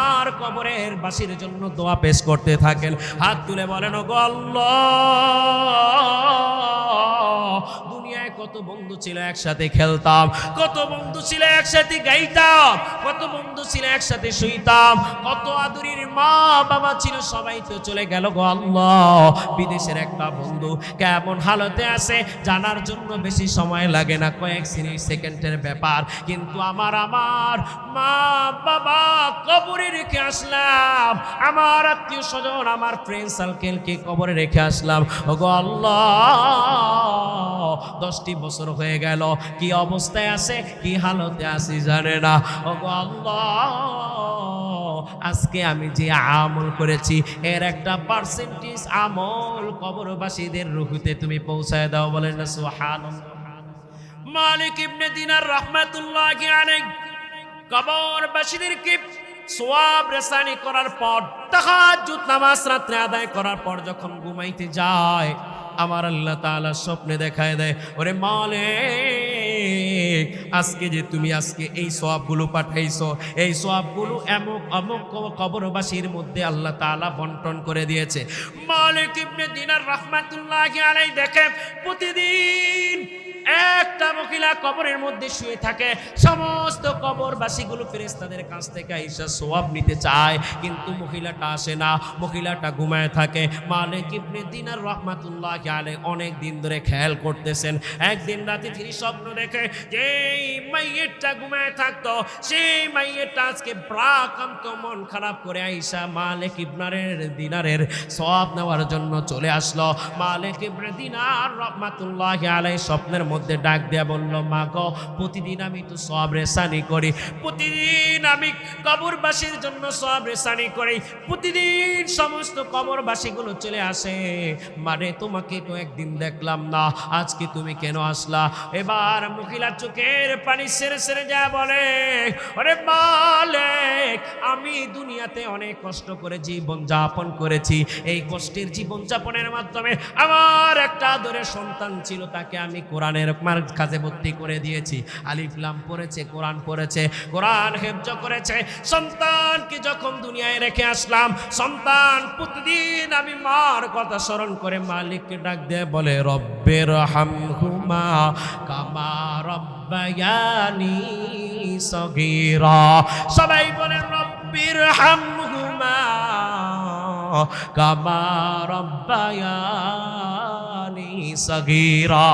আর কবরের বাসীর জন্য দোয়া পেশ করতে থাকেন। হাত তুলে বলেন, ও আল্লাহ, দুনিয়ায় কত বন্ধু ছিল একসাথে খেলতাম, কত বন্ধু ছিল একসাথে গাইতাম, কত বন্ধু ছিল একসাথে শুইতাম, কত আদরের মা বাবা ছিল, সবাই তো চলে গেল গো আল্লাহ। বিদেশের একটা বন্ধু কেমন হালতে আছে জানার জন্য বেশি সময় লাগে না, কয়েক সেকেন্ডের ব্যাপার, কিন্তু আমার মা বাবা কবরে রেখে আসলাম, আমার আত্মীয় স্বজন আমার ফ্রেন্ড সার্কেলকে কবরে রেখে আসলাম। ওগো আল্লাহ, 10 10টি বছর হয়ে গেল, কি অবস্থায় আছে, কি হালতে আছে জানে না। ওগো আল্লাহ, আজকে আমি যে আমল করেছি এর একটা পার্সেন্টেজ আমল কবরবাসীদের রুহুতে তুমি পৌঁছায় দাও, বলেন না সুবহানাল্লাহ। মালিক ইবনে দিনার রাহমাতুল্লাহি আলাইহি কবরবাসীদেরকে সওয়াব রেসানি করার পর, তাহাজ্জুদ নামাজ রাত্রে আদায় করার পর যখন ঘুমাইতে যায়, আমার আল্লাহ তাআলা স্বপ্নে দেখায় দেয়, ওরে মালিক, আজকে যে তুমি আজকে এই সওয়াবগুলো পাঠাইছো, এই সওয়াবগুলো অমুক অমুক কবরবাসীর মধ্যে আল্লাহ তাআলা বন্টন করে দিয়েছে। মালিক ইবনে দিনার রাহমাতুল্লাহি আলাইহি দেখে প্রতিদিন একটা মহিলা কবরের মধ্যে শুয়ে থাকে, সমস্ত কবরবাসীগুলো ফেরেশতাদের কাছ থেকে আইসা সওয়াব নিতে চায়, কিন্তু মহিলাটা আসে না, মহিলাটা ঘুমায় থাকে। মালিক ইবনে দিনার রাহমাতুল্লাহি আলাইহি অনেক দিন ধরে খেয়াল করতেছেন। একদিন রাতে তিনি স্বপ্ন দেখে যেই মাইয়েরটা ঘুমায় থাকতো, সেই মাইয়েরটা আজকে প্রাকান্ত মন খারাপ করে আইসা মালিক ইবনে দিনারের সওয়াব নেওয়ার জন্য চলে আসলো। মালিক ইবনে দিনার রাহমাতুল্লাহি আলাইহি স্বপ্নের মধ্যে ডাক দেয়া বলল, মা গো, প্রতিদিন আমি তো সওয়াব রেসানি করি, প্রতিদিন আমি কবরবাসীর জন্য সওয়াব রেসানি করি, প্রতিদিন সমস্ত কবরবাসীগুলো চলে আসে, মানে তোমাকে তো একদিন দেখলাম না, আজকে তুমি কেন আসলা? এবার মহিলা চোখের পানি সেরে সেরে যা বলে, আরে মালিক, আমি দুনিয়াতে অনেক কষ্ট করে জীবন যাপন করেছি, এই কষ্টের জীবন যাপনের মাধ্যমে আমার একটা আদরের সন্তান ছিল, তাকে আমি কোরআনের কাজে ভর্তি করে দিয়েছি, আলিফ লাম পড়েছে, কোরআন পড়েছে, কোরআন হেফজ করেছে। সন্তানকে যখন দুনিয়ায় রেখে আসলাম, সন্তান প্রতিদিন আমি মার কথা স্মরণ করে মালিককে ডাক দিয়ে বলে, রব্বির হামহুমা কামা রব্বায়ানি সগীরা। সবাই বলেন রব্বির হামহুমা কামা রব্বায়ানি সগীরা।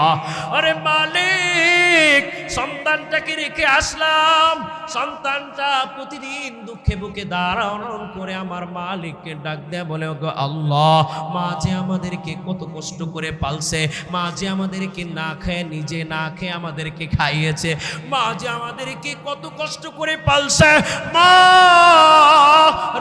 আরে মালিক, সন্তানটাকে রেখে আসলাম, সন্তানটা প্রতিদিন দুঃখে বুকে দাঁড়ানো করে আমার মালিককে ডাক দেয়া বলে, ওগো আল্লাহ, মা যে আমাদেরকে কত কষ্ট করে পালছে, মা যে আমাদেরকে না খেয়ে, নিজে না খেয়ে আমাদেরকে খাইয়েছে, মা যে আমাদেরকে কত কষ্ট করে পালছে, মা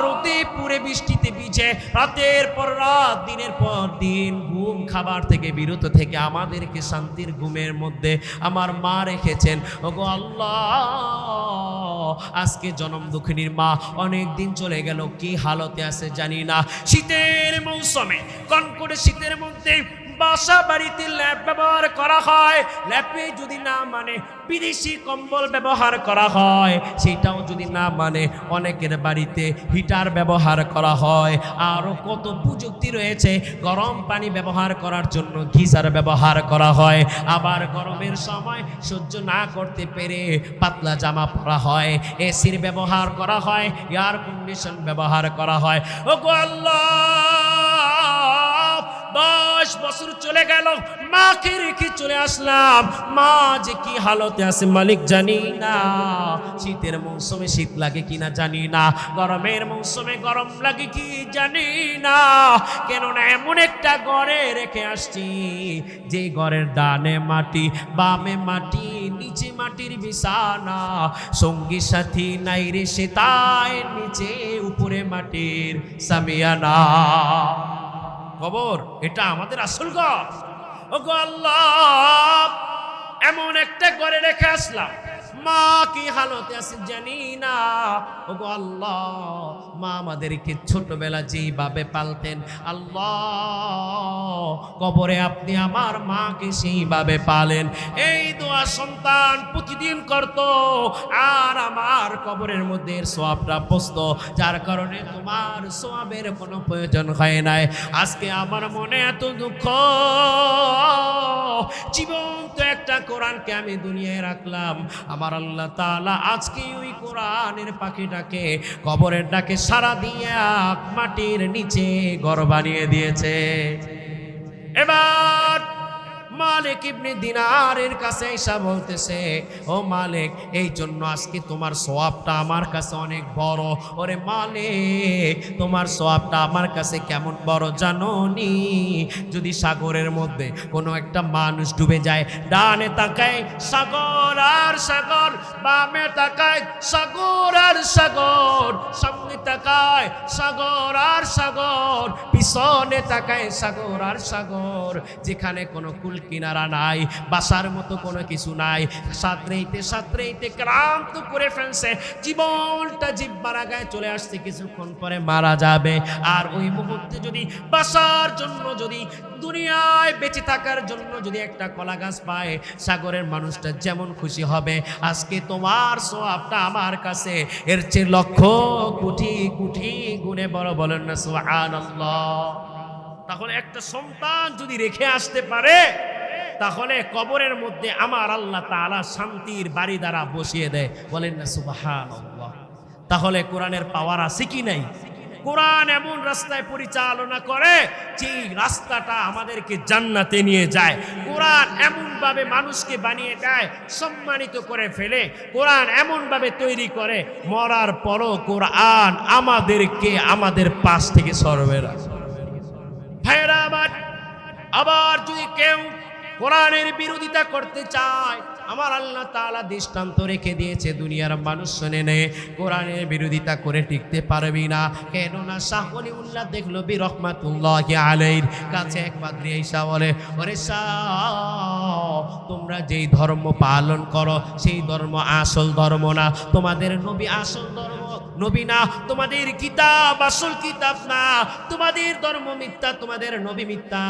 রোদে পুড়ে বৃষ্টিতে ভিজে রাতের পর রাত, দিনের পর দিন ঘুম খাবার থেকে বিরত থেকে আমাদেরকে শান্তির ঘুমের মধ্যে আমার মা রেখেছেন। ওগো আল্লাহ, আজকে জনম দুঃখিনীর মা অনেক দিন চলে গেল, কি হালতে আছে জানি না। শীতের মৌসুমে, কনকনে শীতের মধ্যে বাসা বাড়িতে ল্যাপ ব্যবহার করা হয়, ল্যাপে যদি না মানে বিদেশি কম্বল ব্যবহার করা হয়, সেটাও যদি না মানে অনেকের বাড়িতে হিটার ব্যবহার করা হয়, আরও কত প্রযুক্তি রয়েছে, গরম পানি ব্যবহার করার জন্য গিজার ব্যবহার করা হয়, আবার গরমের সময় সহ্য না করতে পেরে পাতলা জামা পরা হয়, এসির ব্যবহার করা হয়, এয়ার কন্ডিশন ব্যবহার করা হয়। ওগো আল্লাহ, 10 বছর চলে গেল, মাকে রেখে চলে আসলাম, মা যে কি হালতে আছে মালিক জানি না। শীতের মৌসুমে শীত লাগে কিনা জানি না, গরমের মৌসুমে গরম লাগে কি জানি না, কেননা এমন একটা ঘরে রেখে আসছি যে ঘরের ডানে মাটি, বামে মাটি, নিচে মাটির বিছানা, সঙ্গী সাথী নাই রে সে তাই নিচে, উপরে মাটির সামিয়ানা। কবর এটা আমাদের আসল ঘর। ওগো আল্লাহ, এমন একটা ঘরে রেখে আসলাম, মা কি হালতে আছে জানি না। ওগো আল্লাহ, মা আমাদেরকে ছোটবেলা যেইভাবে পালতেন, আল্লাহ কবরে আপনি আমার মাকে সেইভাবে পালেন। এই দোয়া সন্তান প্রতিদিন করত, আর আমার কবরের মধ্যে সওয়াবটা পৌঁছতো, যার কারণে তোমার সওয়াবের কোনো প্রয়োজন হয় নাই। আজকে আমার মনে এত দুঃখ, জীবন্ত একটা কোরআনকে আমি দুনিয়ায় রাখলাম, আমার আল্লাহ তাআলা আজকে ওই কোরআনের পাখিটাকে, কবরের ডাকে সারা দিয়ে মাটির নিচে ঘর বানিয়ে দিয়েছে। এবার মালিক ইবনে দিনারের কাছে এসে বলতেছে, ও মালিক, এই জন্য আজকে তোমার সওয়াবটা আমার কাছে অনেক বড়। ওরে মালিক, তোমার সওয়াবটা আমার কাছে কেমন বড় জানো নি? যদি সাগরের মধ্যে কোনো একটা মানুষ ডুবে যায়, ডানে তাকায় সাগর আর সাগর, বামে তাকায় সাগর আর সাগর, সামনে তাকায় সাগর আর সাগর, পিছনে তাকায় সাগর আর সাগর, যেখানে কোনো কুল কিনারা নাই, বাসার মতো কোনো কিছু নাই, সাঁতরাইতে সাঁতরাইতে ক্লান্ত করে ফেলছে, জীবনটা জিহ্বার আগায় চলে আসছে, কিছুক্ষণ পরে মারা যাবে। আর ওই মুহূর্তে যদি বাসার জন্য, যদি দুনিয়ায় বেঁচে থাকার জন্য যদি একটা কলা গাছ পায়, সাগরের মানুষটা যেমন খুশি হবে, আজকে তোমার সওয়াবটা আমার কাছে এর চেয়ে লক্ষ কোটি কোটি গুণে বড়। বলেন না সুবহানাল্লাহ। তাহলে একটা সন্তান যদি রেখে আসতে পারে, তাহলে কবরের মধ্যে আমার আল্লাহ তাআলা শান্তির বাড়ি দ্বারা বসিয়ে দেয়। বলেন না সুবহানাল্লাহ। তাহলে কোরআনের পাওয়ার আছে কি নাই? কোরআন এমন রাস্তায় পরিচালনা করে যে রাস্তাটা আমাদেরকে জান্নাতে নিয়ে যায়। কোরআন এমনভাবে মানুষকে বানিয়ে দেয়, সম্মানিত করে ফেলে। কোরআন এমনভাবে তৈরি করে, মরার পরও কোরআন আমাদেরকে আমাদের পাশ থেকে সরবে না। ভাইরা আমার, আবার যদি কেউ কোরআনের বিরোধিতা করতে চায়, আমার আল্লাহ তাআলা দৃষ্টান্ত রেখে দিয়েছে, দুনিয়ার মানুষ শুনে নে, কোরআনের বিরোধিতা করে টিকতে পারবি না। কেননা শাহ ওলিউল্লাহ দেখলো বি রহমাতুল্লাহি আলাইহির কাছে এক পাদ্রী আইসা বলে, ওরে শাহ, তোমরা যেই ধর্ম পালন করো সেই ধর্ম আসল ধর্ম না, তোমাদের নবী আসল ধর্ম নবী না, তোমাদের কিতাব আসল কিতাব না, তোমাদের ধর্ম মিথ্যা, তোমাদের নবী মিথ্যা,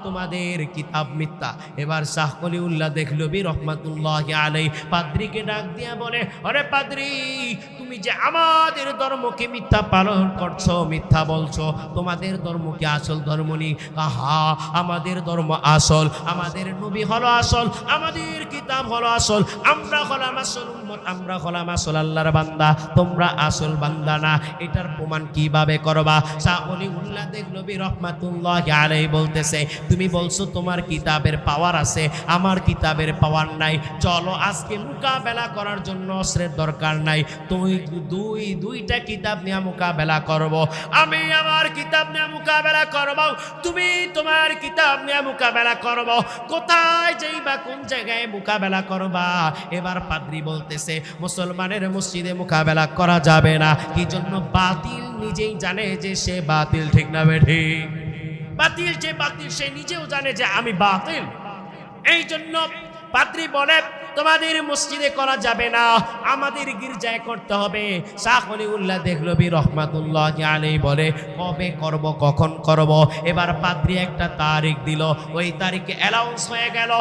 তোমাদের কিতাব মিথ্যা। এবার শাহ ওলিউল্লাহ দেখলো বি রহমাতুল্লাহি আলাইহি পাদ্রীকে ডাক দিয়া বলে, আরে পাদ্রী, তুমি যে আমাদের ধর্মকে মিথ্যা পালন করছো, মিথ্যা বলছো, তোমাদের ধর্ম কি আসল ধর্ম নি? আহা, আমাদের ধর্ম আসল, আমাদের নবী হলো আসল, আমাদের কিতাব হলো আসল, আমরা হলাম আসল উম্মত, আমরা হলাম আসল আল্লাহর বান্দা, তোমরা আসল বান্দা না। এটার প্রমাণ কিভাবে করবা? শাহ ওলিউল্লাহ দেখলো বি রহমাতুল্লাহি আলাইহি বলতেছে, তুমি বলছো তোমার কিতাবের পাওয়ার আছে, আমার কিতাবের পাওয়ার নাই, চলো আজকে মোকাবেলা করার জন্য অস্ত্রের দরকার নাই, তুই দুইটা কিতাব নিয়ে মোকাবেলা করব, আমি আমার কিতাব নিয়ে মোকাবেলা করব, তুমি তোমার কিতাব নিয়ে মোকাবেলা করব, কোথায় যাইবা, কোন জায়গায় মোকাবেলা করবা? এবার পাদ্রী বলতেছে, মুসলমানের মসজিদে মোকাবেলা করা যাবে না। কি জন্য? বাতিল নিজেই জানে যে সে বাতিল, ঠিক না বেঠি? বাতিল যে বাতিল সে নিজেও জানে যে আমি বাতিল। এই জন্য পাদ্রী বলে, তোমাদের মসজিদে করা যাবে না, আমাদের গির্জায় করতে হবে। শাহ ওলিউল্লাহ দেহলভী রহমাতুল্লাহি আলাইহি বলে, কবে করব, কখন করব? এবার পাদ্রী একটা তারিখ দিল, ওই তারিখে অ্যানাউন্স হয়ে গেল,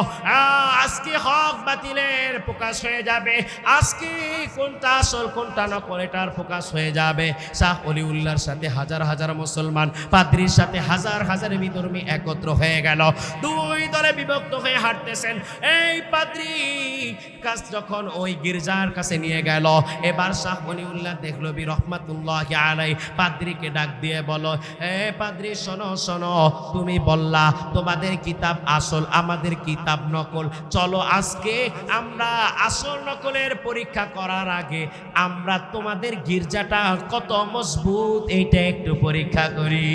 আজকে হক বাতিলের প্রকাশ হয়ে যাবে, আজকে কোনটা আসল কোনটা নকল এটার প্রকাশ হয়ে যাবে। শাহ ওলিউল্লাহর সাথে হাজার হাজার মুসলমান, পাদ্রীর সাথে হাজার হাজার বিধর্মী একত্র হয়ে গেল, দুই দলে বিভক্ত হয়ে হাঁটতেছেন। এই পাদ্রী কাজ যখন ওই গির্জার কাছে নিয়ে গেল, এবার শাহ ওলিউল্লাহ দেহলভী রহমাতুল্লাহি আলাইহি পাদ্রীকে ডাক দিয়ে বলো, এ পাদ্রী, শোনো শোনো, তুমি বললা তোমাদের কিতাব আসল, আমাদের কিতাব নকল, চলো আজকে আমরা আসল নকলের পরীক্ষা করার আগে আমরা তোমাদের গির্জাটা কত মজবুত এইটা একটু পরীক্ষা করি।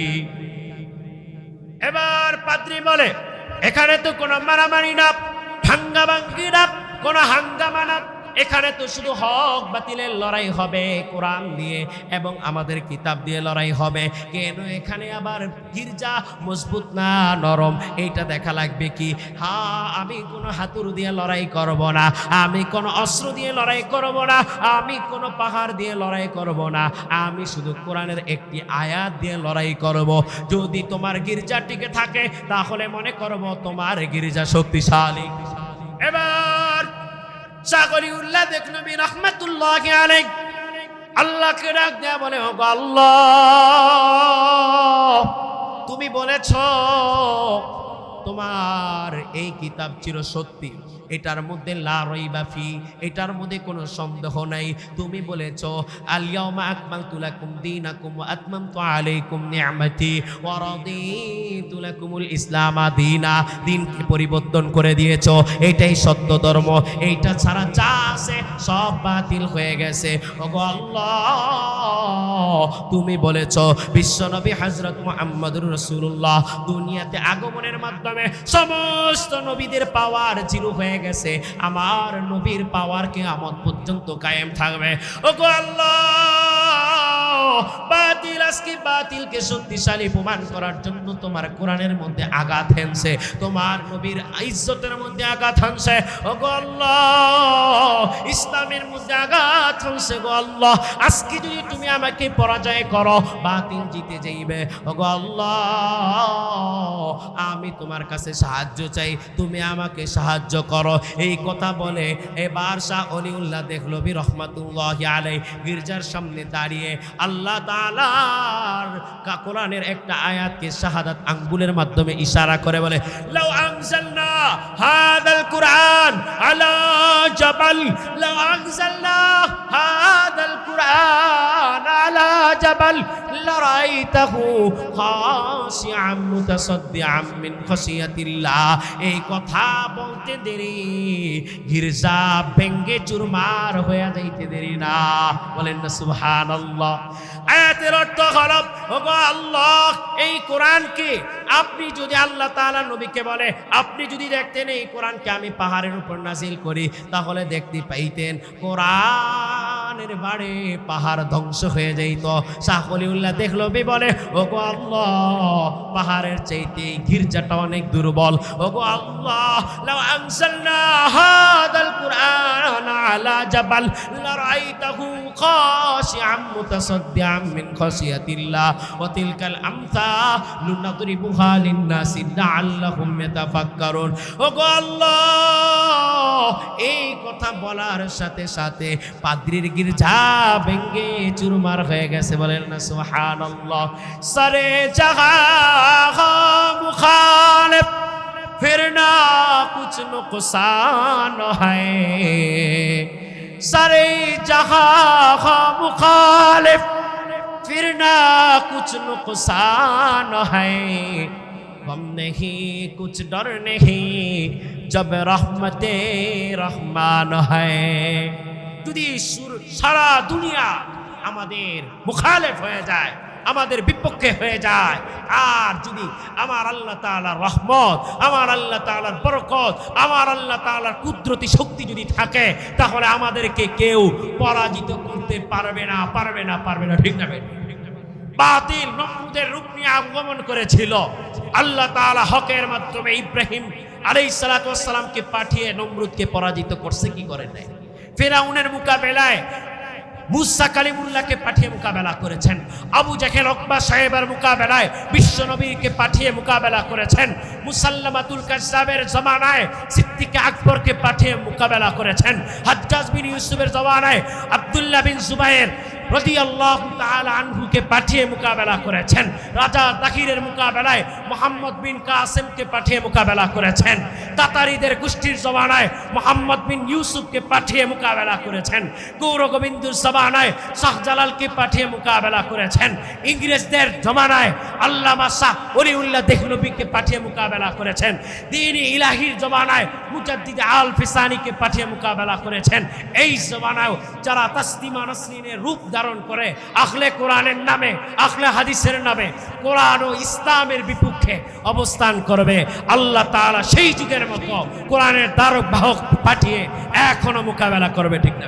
এবার পাদ্রী বলে, এখানে তো কোনো মারামারি না, ভাঙ্গাভাঙ্গি না, কোনো হাঙ্গামা না, এখানে তো শুধু হক বাতিলের লড়াই হবে, কোরআন দিয়ে এবং আমাদের কিতাব দিয়ে লড়াই হবে। কেন এখানে আবার গির্জা মজবুত না নরম এইটা দেখা লাগবে কি? হ্যাঁ, আমি কোনো হাতুর দিয়ে লড়াই করব না, আমি কোনো অস্ত্র দিয়ে লড়াই করব না, আমি কোনো পাহাড় দিয়ে লড়াই করব না, আমি শুধু কোরআনের একটি আয়াত দিয়ে লড়াই করব। যদি তোমার গির্জা টিকে থাকে তাহলে মনে করব তোমার গির্জা শক্তিশালী। এবার শাহ ওলিউল্লাহ দেহলভী রহমাতুল্লাহি আলাইহি আল্লাহকে ডাক দেয়া বলে, ও আল্লাহ, তুমি বলেছ তোমার এই কিতাব চির সত্যি, এটার মধ্যে লা রাইবা ফি, এটার মধ্যে কোনো সন্দেহ নাই। তুমি বলেছো আল ইয়াউমা আকমালতু লাকুম দীনাকুম ওয়া আতমামতু আলাইকুম নি'মাতি ওয়া রাদিতু লাকুমুল ইসলাম দীনা, দিনকে পরিবর্তন করে দিয়েছো, এটাই সত্য ধর্ম, এইটা ছাড়া যা আছে সব বাতিল হয়ে গেছে। ওগো আল্লাহ, তুমি বলেছো বিশ্বনবী হযরত মুহাম্মদুর রাসূলুল্লাহ দুনিয়াতে আগমনের মাধ্যমে সমস্ত নবীদের পাওয়ার জিরো হয়ে গেছে, আমার নবীর পাওয়ার কিয়ামত পর্যন্ত কায়েম থাকবে। ওগো আল্লাহ, বাতিল আজকে বাতিলকে শক্তিশালী প্রমাণ করার জন্য তোমার কোরআনের মধ্যে আঘাত হেনছে, তোমার নবীর ইজ্জতের মধ্যে আঘাত হানছে। ওগো আল্লাহ, ইসলামের মধ্যে আঘাত হানছে। গো আল্লাহ, আজকে যদি তুমি আমাকে পরাজয় করো, বাতিল জিতে যাইবে। ওগো আল্লাহ, আমি তোমার কাছে সাহায্য চাই, তুমি আমাকে সাহায্য করো। এই কথা বলে এবার শাহ অলিউল্লাহ দেহলভী রহমাতুল্লাহি আলাইহি গির্জার সামনে দাঁড়িয়ে আল্লাহ তাআলার কোরআনের একটা আয়াতকে শাহাদাত আঙ্গুলের মাধ্যমে ইশারা করে বলে, লাউ আনজালনা হাদাল কুরআন আলা জাবাল, লাউ আনজালনা হাদাল কুরআন আলা জাবাল লারাইতাহু খাশিআম মুতাসাদ্দিআম মিন খাশিয়াতিল্লাহ। এই কথা বলতে দেরি, গির্জা ভেঙ্গে চুরমার হয়ে যাইতে দেরি না। বলেন না সুবহানাল্লাহ। আয়াতের অর্থ হলো, ওগো আল্লাহ, এই কোরআনকে আপনি যদি আল্লাহ তাআলা নবীকে বলে, আপনি যদি দেখতেন এই কোরআনকে আমি পাহাড়ের উপর নাজিল করি, তাহলে দেখতে পাইতেন কোরআনের বাড়ে পাহাড় ধ্বংস হয়ে যাইত। শাহ ওলিউল্লাহ দেহলভী বলে, ওগো আল্লাহ, পাহাড়ের চাইতে গির্জাটা অনেক দুর্বল। ওগো আল্লাহ, লাউ আনজালনা হাদাল কুরআন আলা জাবাল লারাইতাহু খাশিআম মুতাসাদ্দিআম মিন খাশিয়াতিল্লাহ ওয়া তিলকাল আমসালু নাদরিবুহা লিন-নাসি লাআল্লাহুম ইয়াতাফাক্কারুন। ওগো আল্লাহ, এই কথা বলার সাথে সাথে পাদ্রীর গির্জা ভেঙ্গে চুরমার হয়ে গেছে। বলেন না সুবহানাল্লাহ। সারে জাহা মুখালিফ फिर ना कुछ नुकसान है, सारे जहां मुखालिफ फिर ना कुछ नुकसान है, गम नहीं कुछ डर नहीं जब रहमते रहमान है। যদি সারা দুনিয়া আমাদের মুখালিফ হয়ে যায়, আমাদের বিপক্ষে হয়ে যায়, আর যদি আমার আল্লাহ তাআলার রহমত, আমার আল্লাহ তাআলার বরকত, আমার আল্লাহ তাআলার কুদরতি শক্তি যদি থাকে, তাহলে আমাদেরকে কেউ পরাজিত করতে পারবে না, পারবে না, পারবে না। ঠিক না? বাতিল নমরুদের রূপ নিয়ে আগমন করেছিল, আল্লাহ তাআলা হকের মাধ্যমে ইব্রাহিম আলাইহিস সালাতু ওয়াস সালামকে পাঠিয়ে নমরুদকে পরাজিত করছে, কি করে নাই? ফিরাউনের মোকাবেলায় মুসা কালিমুল্লাহকে পাঠিয়ে মোকাবেলা করেছেন, আবু জাহেল উকবা সাহেবের মোকাবেলায় বিশ্বনবীকে পাঠিয়ে মোকাবেলা করেছেন, মুসাল্লামাতুল কাজ্জাবের জমানায় সিদ্দিক আকবরকে পাঠিয়ে মোকাবেলা করেছেন, হাজ্জাজ বিন ইউসুফের জমানায় আব্দুল্লাহ বিন জুবায়ের রাদিয়াল্লাহু তাআলা আনহুকে পাঠিয়ে মোকাবেলা করেছেন, রাজা তাহিরের মোকাবেলায় মুহাম্মদ বিন কাসিমকে পাঠিয়ে মোকাবেলা করেছেন, তাতারিদের গোষ্ঠীর জমানায় মুহাম্মদ বিন ইউসুফকে পাঠিয়ে মোকাবেলা করেছেন, গৌর গোবিন্দর জমানায় শাহজালালকে পাঠিয়ে মোকাবেলা করেছেন, ইংরেজদের জমানায় আল্লামা শাহ ওলিউল্লাহ দেহলভীকে পাঠিয়ে মোকাবেলা করেছেন, দ্বীন-ই ইলাহির জমানায় মুজাদ্দিদ আল ফিসানিকে পাঠিয়ে মোকাবেলা করেছেন। এই জমানায় যারা তাসলিমা নাসরিনের রূপ ধারণ করে আহলে কোরআনের নামে, আহলে হাদিসের নামে কোরআন ও ইসলামের বিপক্ষে অবস্থান করবে, আল্লাহ তাআলা সেই যুগের মতো কোরআনের ধারক বাহক পাঠিয়ে এখনো মোকাবেলা করবে। ঠিক না?